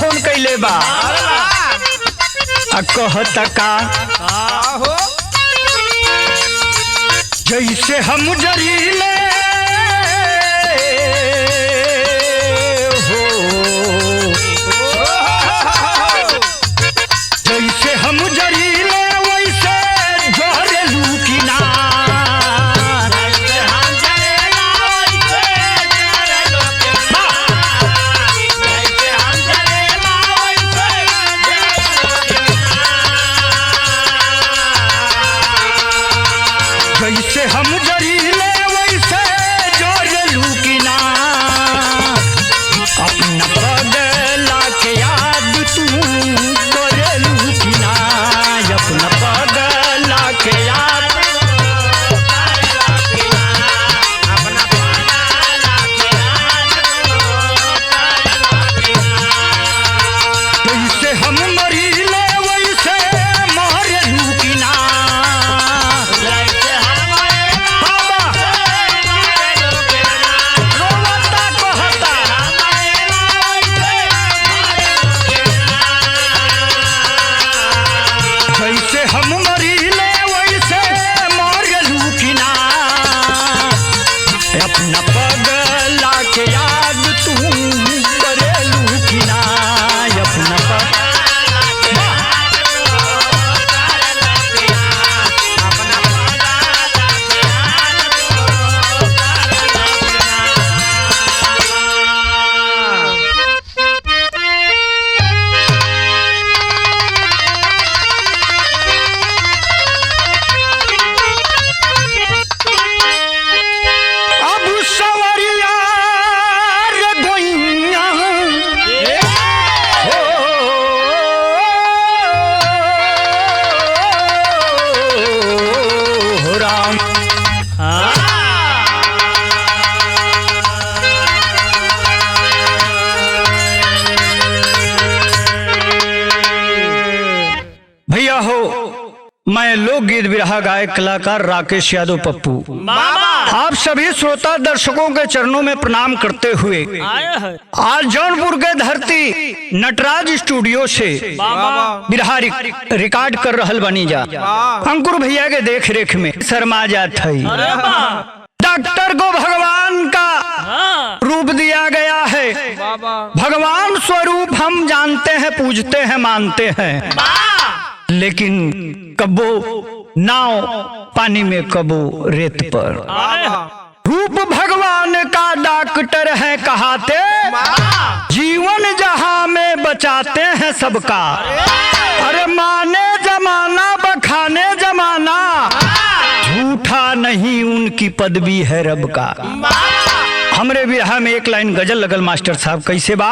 Phone कैले बा कहता का जैसे हम जरीले हो जैसे हम जरीले वैसे जोरेलू किनार जैसे हम जरीले वैसे जोरेलू किनार अपना पगला के याद तू करेलू किनार अपना पगला के याद जैसे हम मरीले वैसे मरेलू किनार रोवता कहता जैसे हम मरीले वैसे मरेलू किनार अपना पगला के याद तू करेलू किनार अपना अब सवरिया रे गोइया हो राम भैया हो मैं लोकगीत बिरहा गायक कलाकार राकेश यादव पप्पू आप सभी श्रोता दर्शकों के चरणों में प्रणाम करते हुए आज जौनपुर के धरती नटराज स्टूडियो से बिरहा रिकॉर्ड कर रहल बनी जा अंकुर भैया के देख रेख में शर्मा जात है। डॉक्टर को भगवान का रूप दिया गया है। भगवान स्वरूप हम जानते हैं, पूजते हैं, मानते हैं, लेकिन कबो नाव पानी में कबो रेत पर। रूप भगवान का डॉक्टर है कहाते, जीवन जहां में बचाते हैं सबका। अरे माने जमाना बखाने जमाना, झूठा नहीं उनकी पदवी है रब का। हमरे बिरहा में एक लाइन गजल लगल मास्टर साहब, कैसे बा?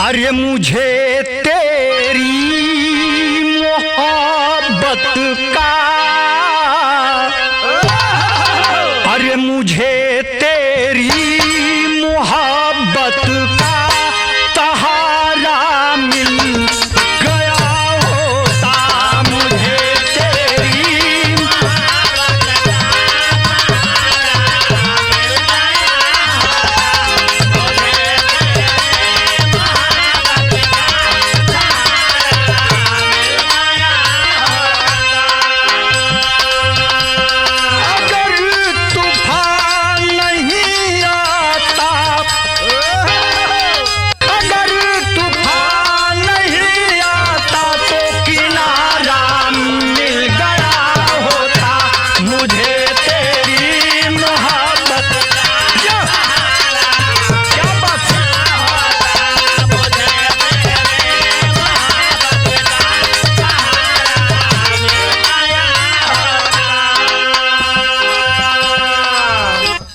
अरे मुझे तेरी मोहब्बत का, अरे मुझे तेरी मोहब्बत का सहारा मिल गया होता। मुझे तेरी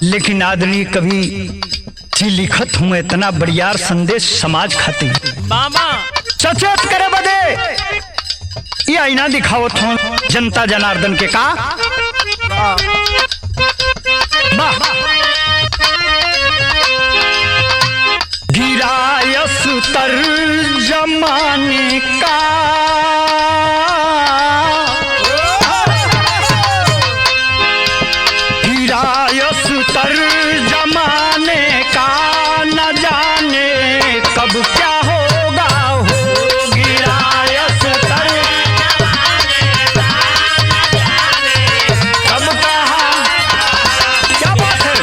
लेकिन आदमी कभी थी लिखत हूँ इतना बढ़ियार संदेश समाज खातिर सचेत करे बदे ये आईना दिखावत हूँ जनता जनार्दन के का। गिर हीरायस तर जमाने का हीरायस तर जमाने का न जाने कब क्या होगा हो हीरायस तर जमाने का न जाने कब कहाँ क्या बात है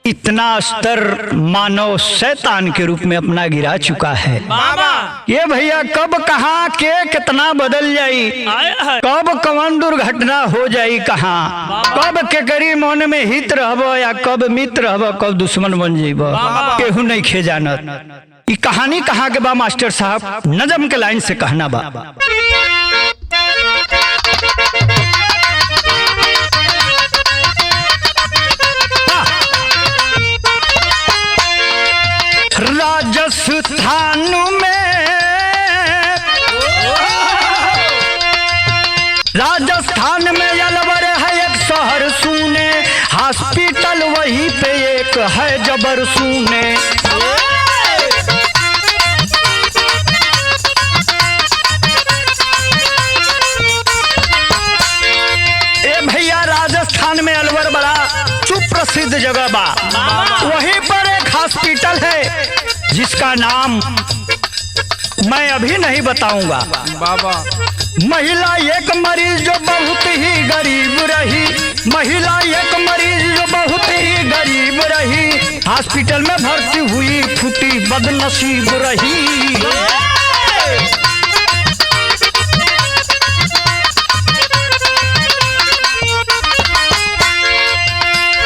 इतना स्तर मानव शैतान के रूप में अपना गिरा चुका है। ये भैया कब कहाँ के कितना बदल जाई, कब कौन दुर्घटना हो जाई, कहाँ कब के करी मन में हित रहब या कब मित्र रहब, कब दुश्मन बन जाइब, केहू नहीं खे जानत। ये कहानी कहाँ के बा मास्टर साहब, नजम के लाइन से कहना बा। राजस्थान में अलवर है एक शहर सुने, हॉस्पिटल वहीं पे एक है जबर सुने। ए भैया राजस्थान में अलवर बड़ा सुप्रसिद्ध जगह बा, वहीं पर एक हॉस्पिटल है जिसका नाम मैं अभी नहीं बताऊंगा। बाबा महिला एक मरीज जो बहुत ही गरीब रही, महिला एक मरीज जो बहुत ही गरीब रही, हॉस्पिटल में भर्ती हुई फूटी बदनसीब रही।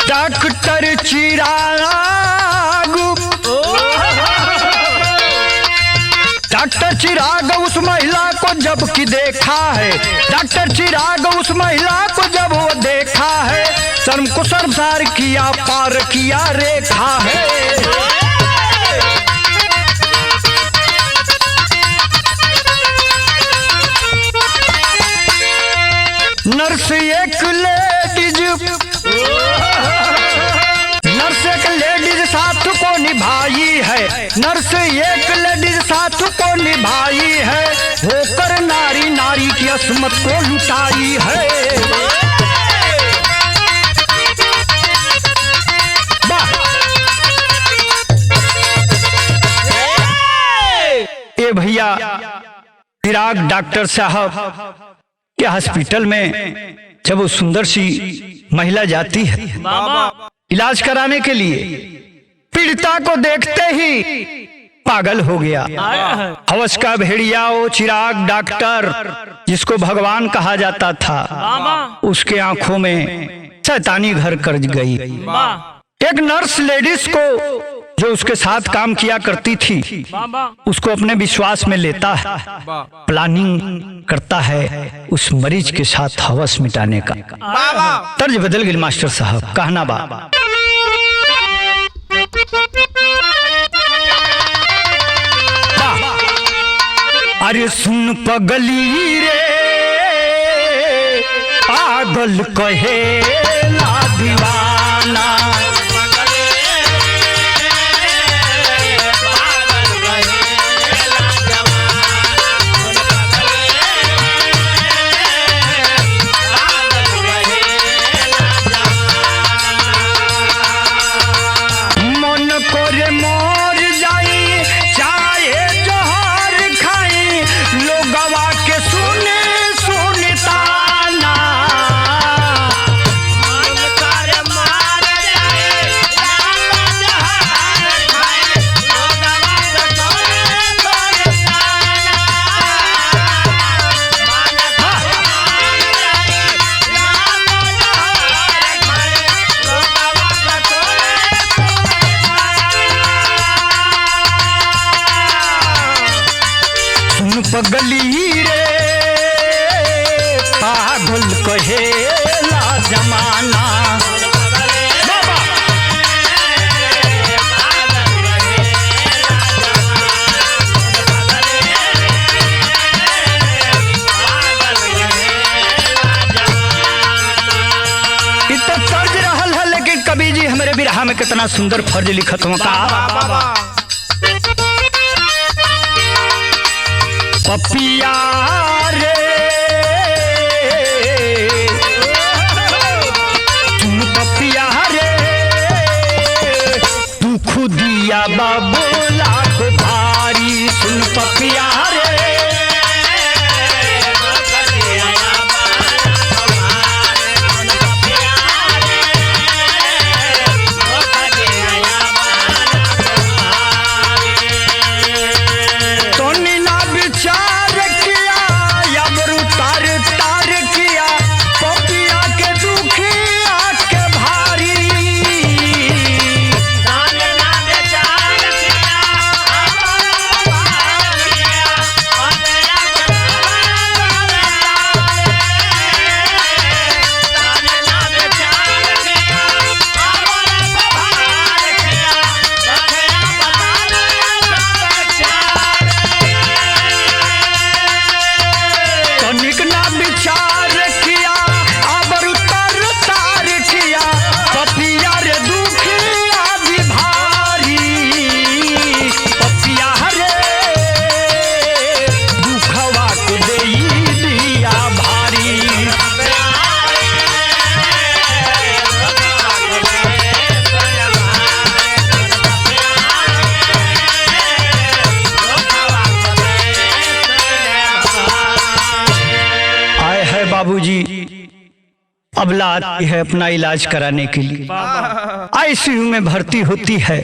डॉक्टर चिराग डॉक्टर चिराग उस महिला को जब की देखा है, डॉक्टर चिराग उस महिला को जब वो देखा है, शर्म को शर्मसार किया, पार किया रेखा है। नर्स एक लेडीज साथ को निभाई है, नर्स एक लेडीज साथ को निभाई है, होकर नारी नारी की अस्मत को लुटाई है। ये भैया चिराग डॉक्टर साहब के हॉस्पिटल में जब वो सुंदर सी महिला जाती है इलाज कराने के लिए, पीड़िता को देखते ही पागल हो गया। हवस का भेड़िया वो चिराग डॉक्टर जिसको भगवान कहा जाता था, उसके आंखों में शैतानी घर कर गई। एक नर्स लेडीज को जो उसके साथ काम किया करती थी, उसको अपने विश्वास में लेता है, प्लानिंग करता है उस मरीज के साथ हवस मिटाने का। तर्ज बदल गई मास्टर साहब, कहना बा। अरे सुन पगली रे पागल कहे ना दीवाना, हमारे बिरहा में कितना सुंदर फर्ज लिखत हुआ का पपिया रे तुम पपिया रे तू खुदिया बाबूला को भारी सुन पपिया रे बाबूजी अबला आती है अपना इलाज कराने के लिए, आईसीयू में भर्ती होती है।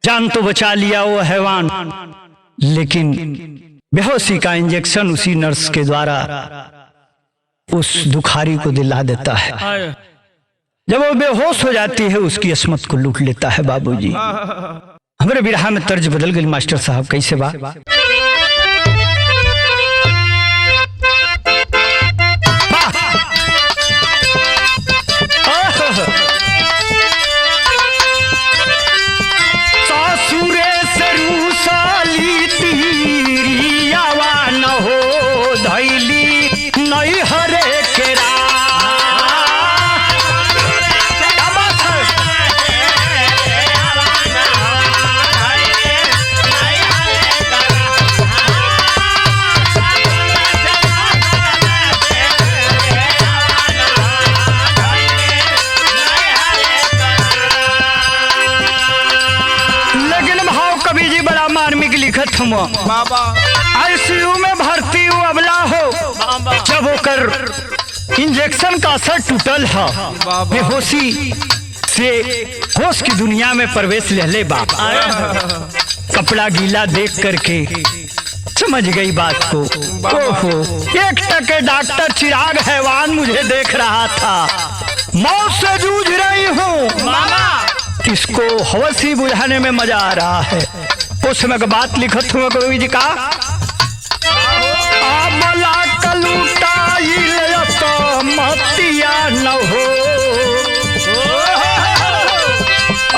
जान तो बचा लिया वो हैवान, लेकिन बेहोशी का इंजेक्शन उसी नर्स के द्वारा उस दुखारी को दिला देता है। जब वो बेहोश हो जाती है उसकी अस्मत को लूट लेता है। बाबूजी हमारे बिरहा में तर्ज बदल गई मास्टर साहब, कैसे बा? सासुरे से रूसाली तीरियावा न हो धैली नहीं हरे केरा। लिखत हम बाबा आईसीयू में भर्ती हूँ अबला हो, जब होकर इंजेक्शन का असर टूटल है, बेहोशी से होश की दुनिया में प्रवेश ले ले। बाबा कपड़ा गीला देख करके समझ गई बात को। ओहो, एक टके डॉक्टर चिराग हैवान मुझे देख रहा था, मौत से जूझ रही हूँ, इसको हवस ही बुझाने में मजा आ रहा है। उस समय का बात लिखत हुआ कवि जी का, आमला कलूटा तो मतिया न हो,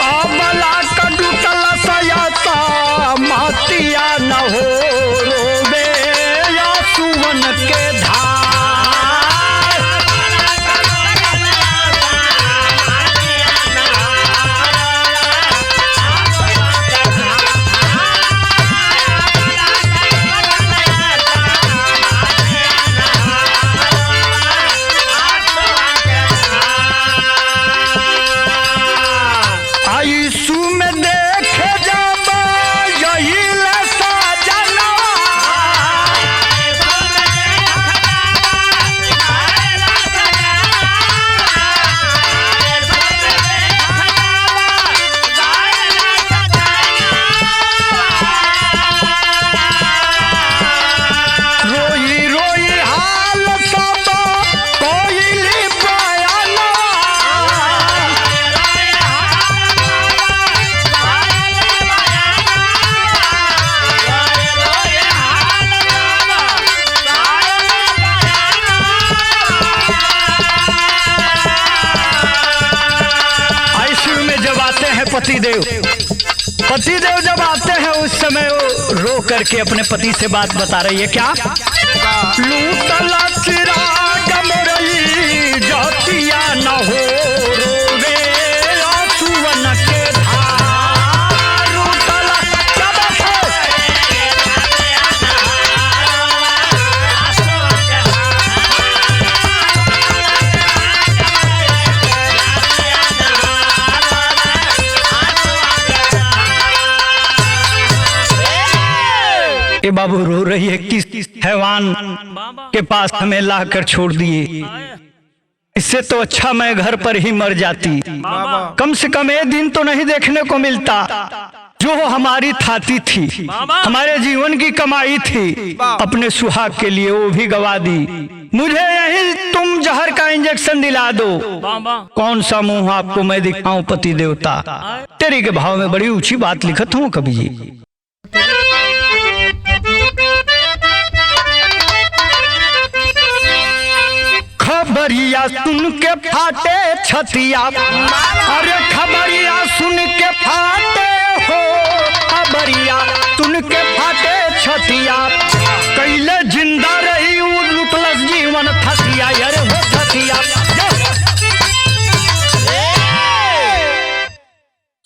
आमला कलूटल सयाता मतिया न हो, रोवे या सुवन के धार। पतिदेव जब आते हैं उस समय वो रो करके अपने पति से बात बता रही है, क्या लूटला चिराग मोरई जातिया न हो, रोवे ये बाबू रो रही है, किस हैवान के पास हमें ला कर छोड़ दिए, इससे तो अच्छा मैं घर पर ही मर जाती। कम से कम एक दिन तो नहीं देखने को मिलता जो हमारी थाती थी, हमारे जीवन की कमाई थी, अपने सुहाग के लिए वो भी गवा दी। मुझे यही तुम जहर का इंजेक्शन दिला दो। कौन सा मुंह आपको मैं दिखाऊं पति देवता, तेरी के भाव में बड़ी ऊंची बात लिखत हूँ कवि जी। खबरिया सुन के फाटे छतिया, अरे खबरिया सुन के फाटे हो, खबरिया सुन के फाटे छतिया, कैले जिंदा रही उ लुटलस जीवन थतिया, अरे हो थतिया।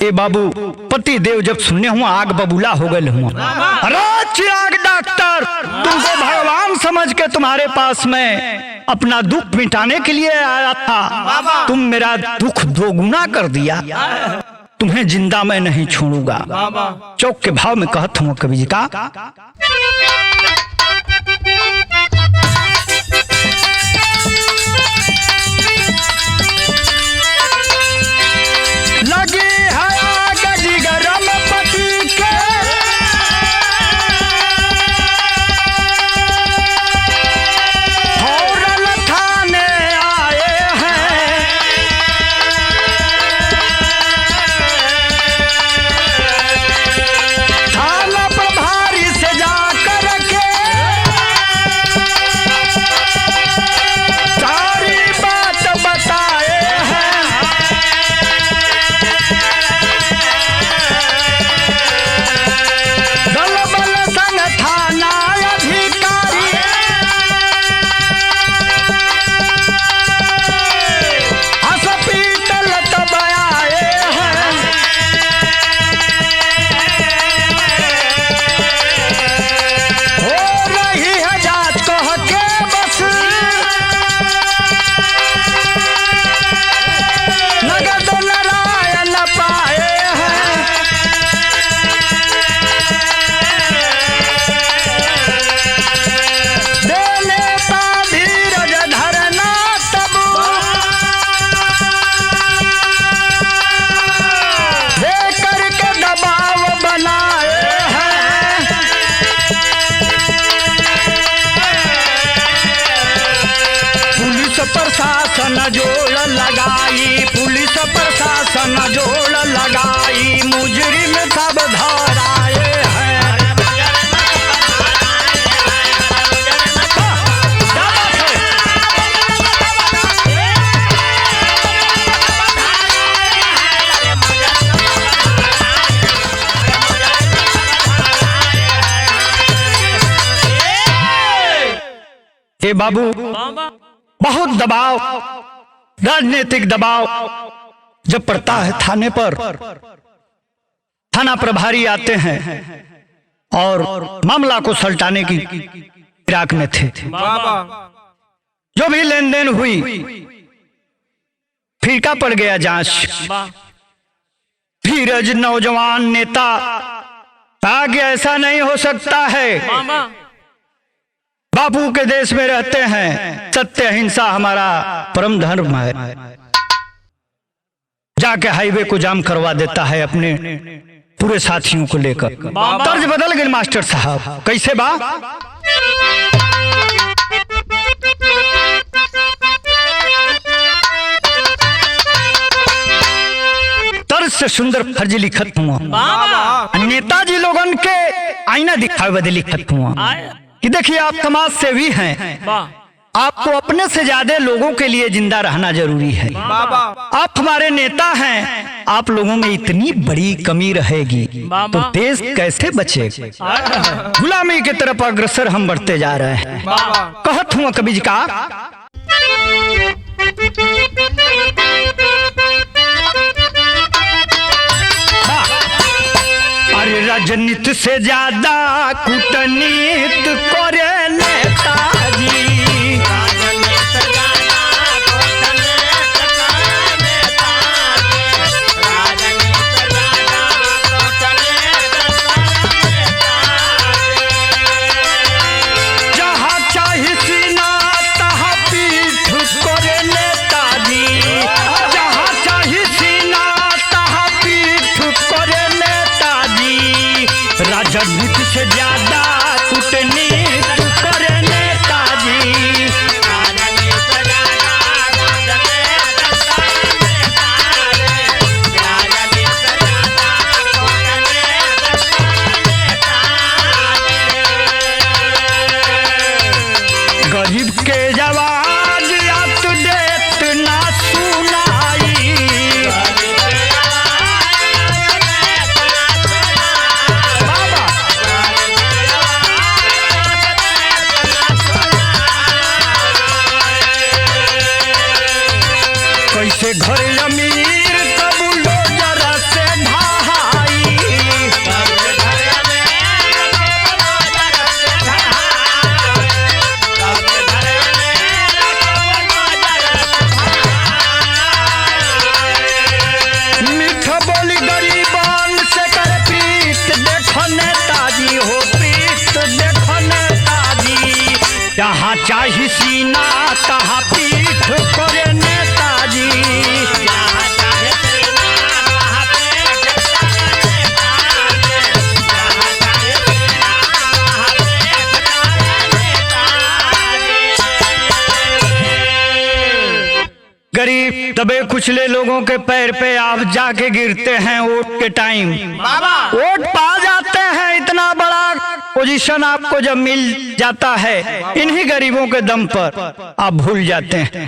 ए बाबू पति देव जब सुनने हुआ आग बबूला हो गए हुआ, अरे चिराग डॉक्टर तुमको भगवान समझ के तुम्हारे पास में अपना दुख मिटाने के लिए आया था, तुम मेरा दुख दोगुना कर दिया, तुम्हें जिंदा मैं नहीं छोड़ूंगा। चौक के भाव में कहत हूँ कवि जी का, लगी है आग जिगरम पति के, फौरन थाने आए हैं, थाना प्रभारी से जाकर के सारी बात बताए हैं। दल बल संग थाना अधिकारी हॉस्पिटल तब आए हैं। हो रही है जांच कह के बस, नगद नारायण पाए हैं। देने का धीरज धरना तब, दे करके दबाव बनाए हैं। पुलिस प्रशासन जोड़ लगाई, पुलिस प्रशासन जोड़ लगाई, मुजरिम सब धराए हैं। ए बाबू बहुत दबाव, राजनीतिक दबाव जब पड़ता है थाने पर, थाना प्रभारी आते हैं और मामला को सलटाने की फिराक में थे। जो भी लेन देन हुई फीका पड़ गया जांच। धीरज नौजवान नेता आगे ऐसा नहीं हो सकता है, बापू के देश में रहते हैं, सत्य अहिंसा हमारा परम धर्म है। जाके हाईवे को जाम करवा देता है अपने पूरे साथियों को लेकर। तर्ज बदल गए मास्टर साहब, कैसे बा? तर्ज से सुंदर फर्ज लिखत हुआ, नेताजी लोगन के आईना दिखावे बदे लिखत हुआ कि देखिए आप समाज सेवी हैं, आपको अपने से ज्यादा लोगों के लिए जिंदा रहना जरूरी है। आप हमारे नेता हैं, आप लोगों में इतनी बड़ी कमी रहेगी तो देश कैसे बचेगा? गुलामी की तरफ अग्रसर हम बढ़ते जा रहे हैं। कहत हूँ कबीर का, अरे राजनीति से ज्यादा कूटनीति करे नेताजी, कुचले लोगों के पैर पे आप जाके गिरते हैं वोट के टाइम, वोट पा जाते हैं, इतना बड़ा पोजीशन आपको जब मिल जाता है, इन्हीं गरीबों के दम पर आप भूल जाते हैं,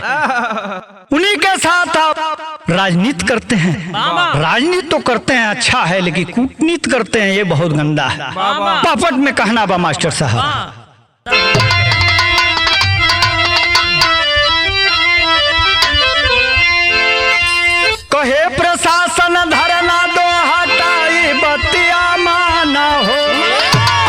उन्हीं के साथ आप राजनीति करते हैं। राजनीति तो करते हैं अच्छा है, लेकिन कूटनीति करते हैं ये बहुत गंदा है। पापट में कहना बा मास्टर साहब। कहे प्रशासन धरना दो हटाई बतिया माना हो,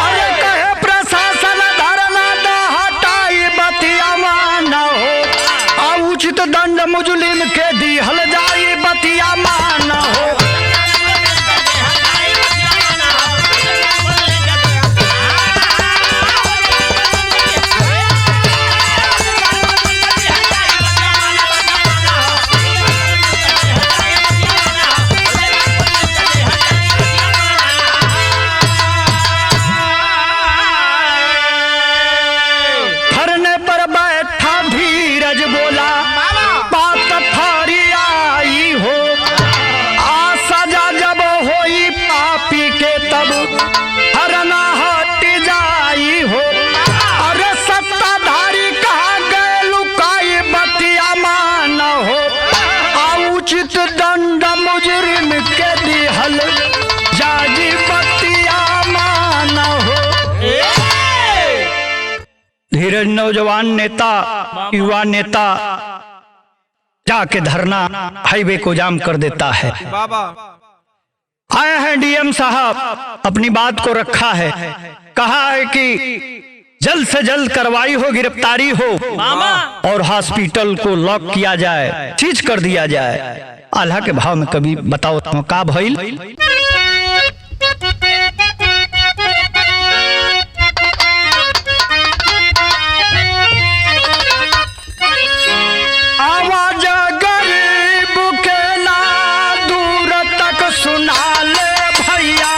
अरे कहे प्रशासन धरना दो हटाई बतिया माना हो, उचित दंड मुजरिम के दिहल जाई बतिया माना हो। दंड मुजरिम के दिहल जाजी बतिया माना हो। धीरज नौजवान नेता, युवा नेता जाके धरना हाईवे को जाम कर देता है। आए हैं डीएम साहब, अपनी बात को रखा है, कहा है कि जल्द से जल्द कार्रवाई हो, गिरफ्तारी हो और हॉस्पिटल को लॉक किया जाए, सीज कर दिया जाए। आल्हा के भाव में कभी बताओ तो का भइल? आवाज गरीब के ना दूर तक सुना ले भैया,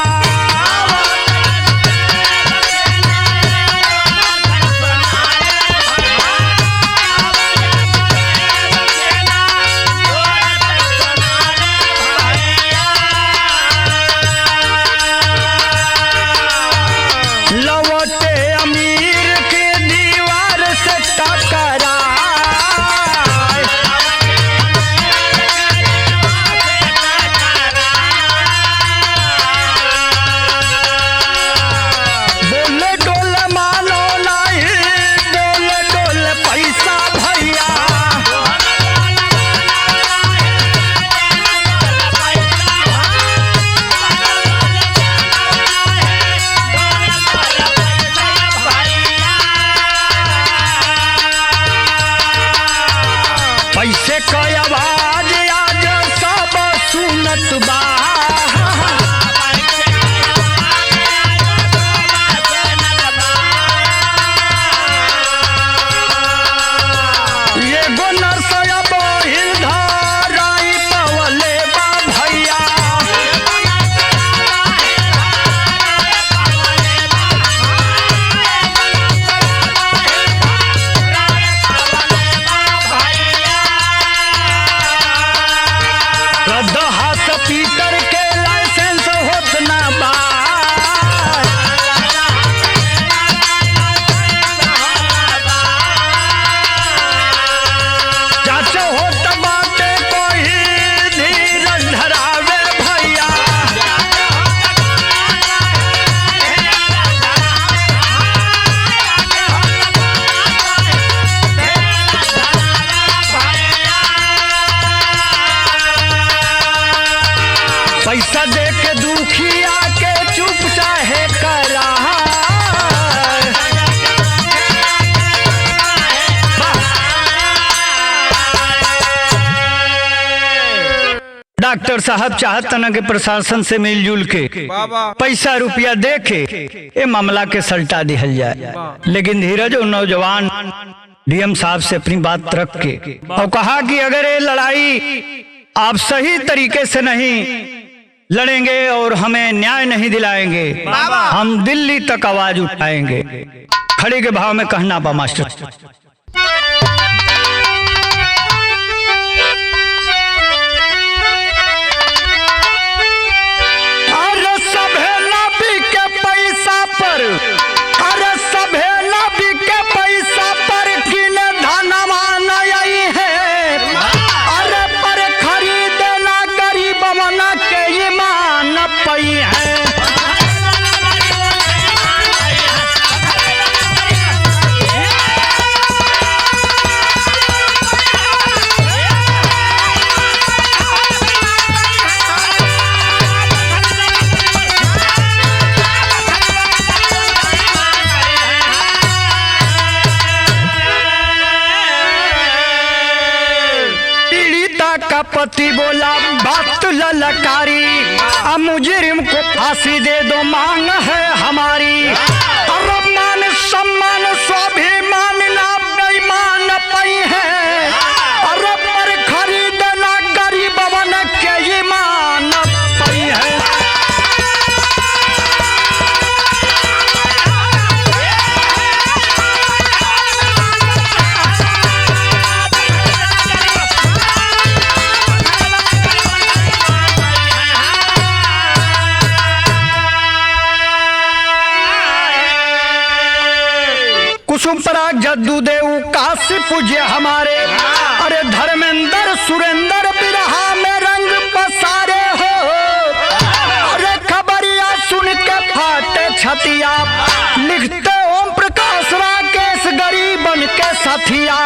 पैसे का आवाज आज सब सुनत बा, ये गो नरसया बहिल धाराई पवले बा भैया, हॉस्पिटल के लाइसेंस होत ना बा, चाचा होत बाटे कोई धीरज धरावे भैया, पैसा दे के दुखिया के चुप चाहे करा, डॉक्टर साहब चाहता ना कि प्रशासन से मिलजुल के पैसा रुपया दे के ये मामला के सल्टा दिहल जाए, लेकिन धीरज और नौजवान डीएम साहब से अपनी बात रख के और कहा कि अगर ये लड़ाई आप सही तरीके से नहीं लड़ेंगे और हमें न्याय नहीं दिलाएंगे, हम दिल्ली तक आवाज उठाएंगे। खड़ी के भाव में कहना बा मास्टर। पति बोला बात ललकारी, अब मुजरिम को फांसी दे दो मांग है हमारी। और मान सम्मान स्वाभिमान ना बेईमान पई है, और पर खरीदना गरीब बन के ईमान पई है। कुसुम पराग जद्दू देव काशी पूज्य हमारे, अरे धर्मेंद्र सुरेंद्र बिरहा में रंग पसारे हो। अरे खबरिया सुन के फाटे छतिया, लिखते ओम प्रकाश राकेश गरीबन के साथिया।